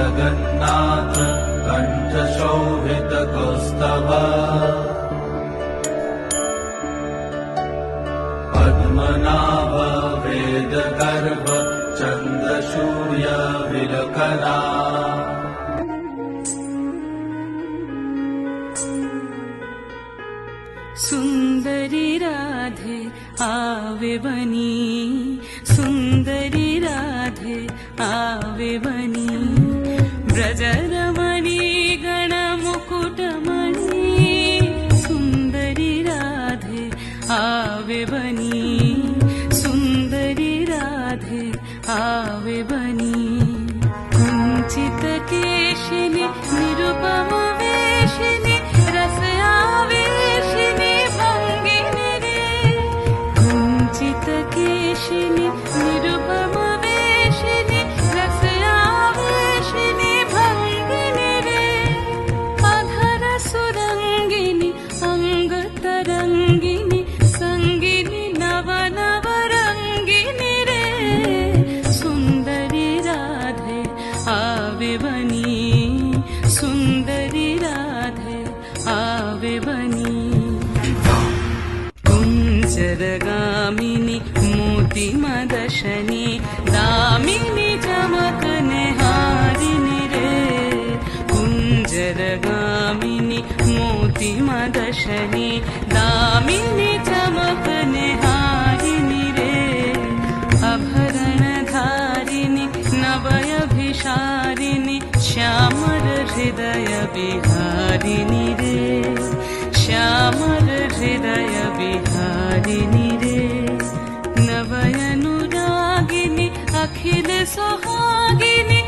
जगन्नाथ कण्ठशोभितकौस्तभ पद्मनाभ वेदगर्भ चन्द्रसूर्य विलकना सुंदरी राधे आवे बनी, सुंदरी राधे आवे बनी, ब्रजरमणी गणमुकुटमणि सुंदरी राधे आवे बनी, सुंदरी राधे आवे बनी, कुंचित केशिनी निरुपम वेशिनी रस आवेशिनी भंगिनी रे, कुंचित केशिनी निरुपम वेशिनी रस आवेशिनी भंगिनी रे, अधर सुरंगिनी अंग तरंगिनी संगिनी नव नव रंगिनी रे, सुंदरी राधे आवे बनी, सुंदरी राधे आवे बनी, कुंजरगामिनी मोती मदशनी दामिनी चमकने हारिनी रे, कुंजरगामिनी मोती मदशनी दामिनी चमकने हारिनी रे, अभरणधारिणी नवयभिषारिणी श्यामर हृदय विहारिणी रे, श्यामर हृदय विहारिणी रे, नवयनुरागिनी अखिल सुहागिनी